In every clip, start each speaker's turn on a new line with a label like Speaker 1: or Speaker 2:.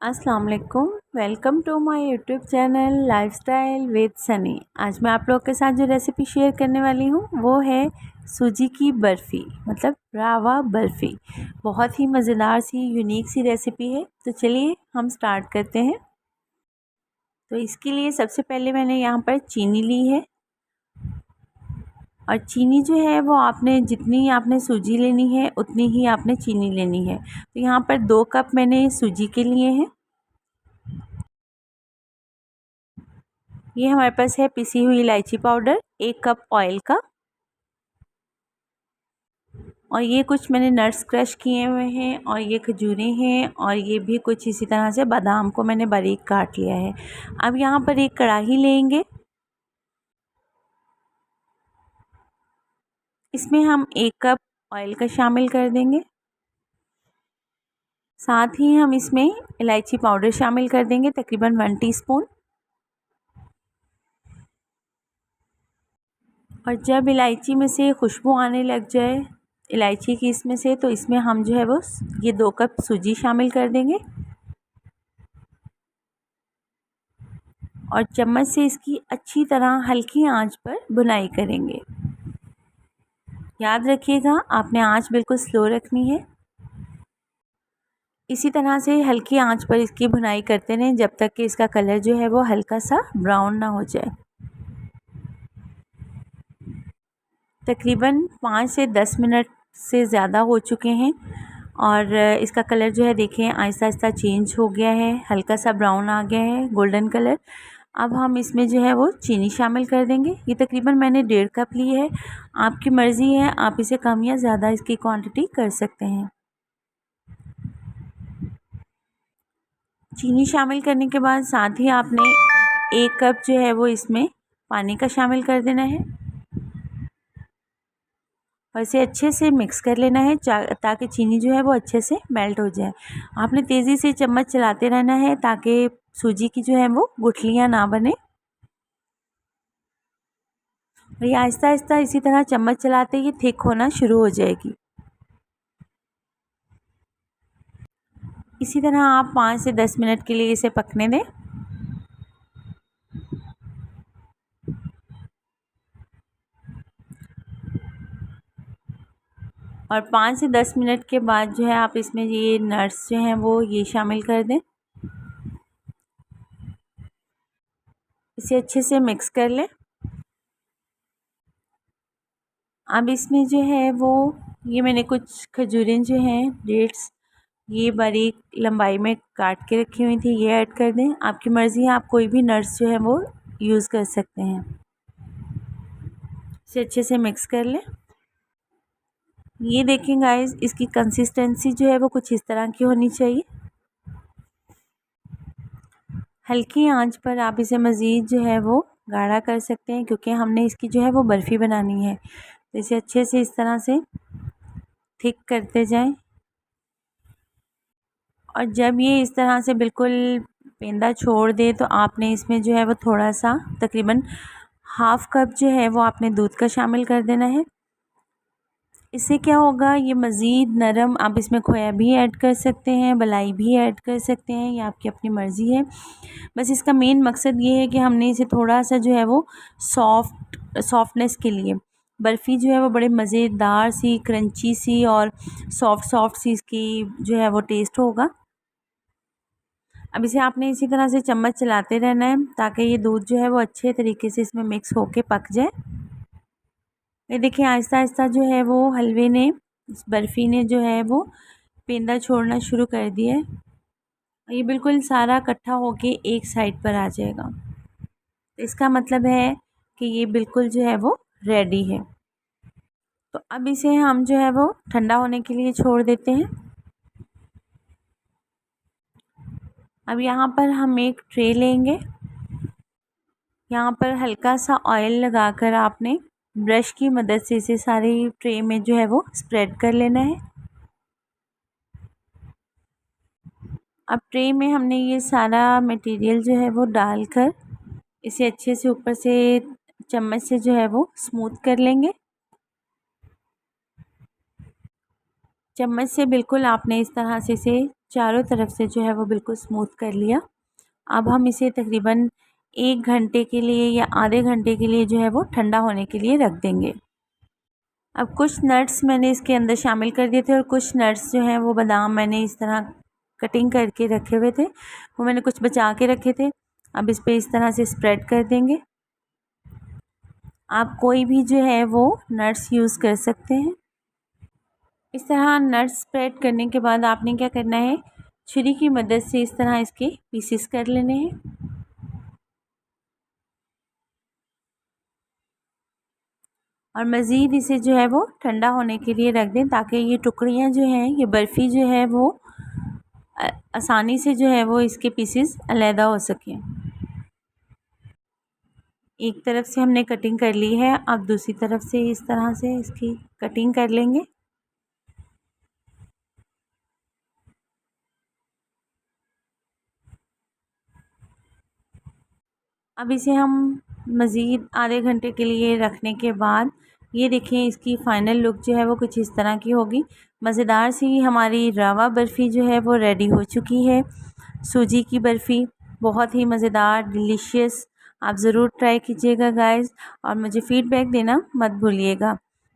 Speaker 1: अस्सलाम वालेकुम। Welcome to my YouTube channel lifestyle with Sunny. आज मैं आप लोग के साथ जो रेसिपी शेयर करने वाली हूँ वो है सूजी की बर्फ़ी, मतलब रावा बर्फ़ी। बहुत ही मज़ेदार सी यूनिक सी रेसिपी है। तो चलिए हम स्टार्ट करते हैं। तो इसके लिए सबसे पहले मैंने यहाँ पर चीनी ली है, और चीनी जो है वो आपने जितनी आपने सूजी लेनी है उतनी ही आपने चीनी लेनी है। तो यहाँ पर 2 कप मैंने सूजी के लिए हैं। ये हमारे पास है पिसी हुई इलायची पाउडर, 1 कप ऑयल का, और ये कुछ मैंने नट्स क्रश किए हुए हैं, और ये खजूरें हैं, और ये भी कुछ इसी तरह से बादाम को मैंने बारीक काट लिया है। अब यहाँ पर एक कढ़ाई लेंगे, इसमें हम 1 कप ऑयल का शामिल कर देंगे। साथ ही हम इसमें इलायची पाउडर शामिल कर देंगे, तकरीबन 1 टीस्पून। और जब इलायची में से खुशबू आने लग जाए इलायची की इसमें से, तो इसमें हम जो है वो ये 2 कप सूजी शामिल कर देंगे, और चम्मच से इसकी अच्छी तरह हल्की आंच पर भुनाई करेंगे। याद रखिएगा आपने आंच बिल्कुल स्लो रखनी है। इसी तरह से हल्की आंच पर इसकी भुनाई करते रहें जब तक कि इसका कलर जो है वो हल्का सा ब्राउन ना हो जाए। तकरीबन 5 से 10 मिनट से ज़्यादा हो चुके हैं, और इसका कलर जो है देखें आहिस्ता आहिस्ता चेंज हो गया है, हल्का सा ब्राउन आ गया है, गोल्डन कलर। अब हम इसमें जो है वो चीनी शामिल कर देंगे। ये तकरीबन मैंने 1.5 कप ली है, आपकी मर्ज़ी है, आप इसे कम या ज़्यादा इसकी क्वांटिटी कर सकते हैं। चीनी शामिल करने के बाद साथ ही आपने 1 कप जो है वो इसमें पानी का शामिल कर देना है, और इसे अच्छे से मिक्स कर लेना है ताकि चीनी जो है वो अच्छे से मेल्ट हो जाए। आपने तेज़ी से चम्मच चलाते रहना है ताकि सूजी की जो है वो गुठलियाँ ना बने। और ये आहिस्ता आहिस्ता इसी तरह चम्मच चलाते ही थिक होना शुरू हो जाएगी। इसी तरह आप 5 से 10 मिनट के लिए इसे पकने दें। और 5 से 10 मिनट के बाद जो है आप इसमें ये नट्स जो हैं वो ये शामिल कर दें। इसे अच्छे से मिक्स कर लें। अब इसमें जो है वो ये मैंने कुछ खजूरें जो हैं डेट्स, ये बारीक लंबाई में काट के रखी हुई थी, ये ऐड कर दें। आपकी मर्ज़ी है, आप कोई भी नट्स जो है वो यूज़ कर सकते हैं। इसे अच्छे से मिक्स कर लें। ये देखें गाइस, इसकी कंसिस्टेंसी जो है वो कुछ इस तरह की होनी चाहिए। हल्की आंच पर आप इसे मज़ीद जो है वो गाढ़ा कर सकते हैं, क्योंकि हमने इसकी जो है वो बर्फ़ी बनानी है। तो इसे अच्छे से इस तरह से थिक करते जाएं, और जब ये इस तरह से बिल्कुल पेंदा छोड़ दे तो आपने इसमें जो है वो थोड़ा सा तकरीबन 1/2 कप जो है वो आपने दूध का शामिल कर देना है। इससे क्या होगा, ये मज़ीद नरम, आप इसमें खोया भी ऐड कर सकते हैं, मलाई भी ऐड कर सकते हैं, ये आपकी अपनी मर्ज़ी है। बस इसका मेन मकसद ये है कि हमने इसे थोड़ा सा जो है वो सॉफ्टनेस के लिए, बर्फ़ी जो है वो बड़े मज़ेदार सी, क्रंची सी और सॉफ्ट सॉफ्ट सी इसकी जो है वो टेस्ट होगा। अब इसे आपने इसी तरह से चम्मच चलाते रहना है ताकि ये दूध जो है वो अच्छे तरीके से इसमें मिक्स होके पक जाए। ये देखिए आहिस्ता आहिस्ता जो है वो हलवे ने, इस बर्फ़ी ने जो है वो पेंदा छोड़ना शुरू कर दिया है। ये बिल्कुल सारा इकट्ठा होके एक साइड पर आ जाएगा। इसका मतलब है कि ये बिल्कुल जो है वो रेडी है। तो अब इसे हम जो है वो ठंडा होने के लिए छोड़ देते हैं। अब यहाँ पर हम एक ट्रे लेंगे। यहाँ पर हल्का सा ऑयल लगाकर आपने ब्रश की मदद से इसे सारी ट्रे में जो है वो स्प्रेड कर लेना है। अब ट्रे में हमने ये सारा मटेरियल जो है वो डालकर इसे अच्छे से ऊपर से चम्मच से जो है वो स्मूथ कर लेंगे। चम्मच से बिल्कुल आपने इस तरह से इसे चारों तरफ से जो है वो बिल्कुल स्मूथ कर लिया। अब हम इसे तकरीबन 1 घंटे के लिए या आधे घंटे के लिए जो है वो ठंडा होने के लिए रख देंगे। अब कुछ नट्स मैंने इसके अंदर शामिल कर दिए थे और कुछ नट्स जो हैं वो बादाम मैंने इस तरह कटिंग करके रखे हुए थे, वो मैंने कुछ बचा के रखे थे। अब इस पे इस तरह से स्प्रेड कर देंगे। आप कोई भी जो है वो नट्स यूज़ कर सकते हैं। इस तरह नट्स स्प्रेड करने के बाद आपने क्या करना है, छुरी की मदद से इस तरह इसके पीसेस कर लेने हैं और मज़ीद इसे जो है वो ठंडा होने के लिए रख दें, ताकि ये टुकड़ियाँ जो हैं, ये बर्फ़ी जो है वो आसानी से जो है वो इसके पीसेस अलहदा हो सकें। एक तरफ से हमने कटिंग कर ली है, अब दूसरी तरफ से इस तरह से इसकी कटिंग कर लेंगे। अब इसे हम मज़ीद आधे घंटे के लिए रखने के बाद ये देखें, इसकी फ़ाइनल लुक जो है वो कुछ इस तरह की होगी। मज़ेदार सी हमारी रवा बर्फ़ी जो है वो रेडी हो चुकी है। सूजी की बर्फ़ी बहुत ही मज़ेदार, डिलीशियस। आप ज़रूर ट्राई कीजिएगा गाइस और मुझे फ़ीडबैक देना मत भूलिएगा।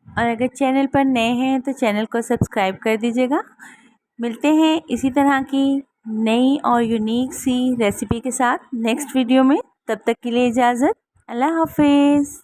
Speaker 1: और अगर चैनल पर नए हैं तो चैनल को सब्सक्राइब कर दीजिएगा। मिलते हैं इसी तरह की नई और यूनिक सी रेसिपी के साथ नेक्स्ट वीडियो में। तब तक के लिए इजाज़त। अल्लाह हाफिज़।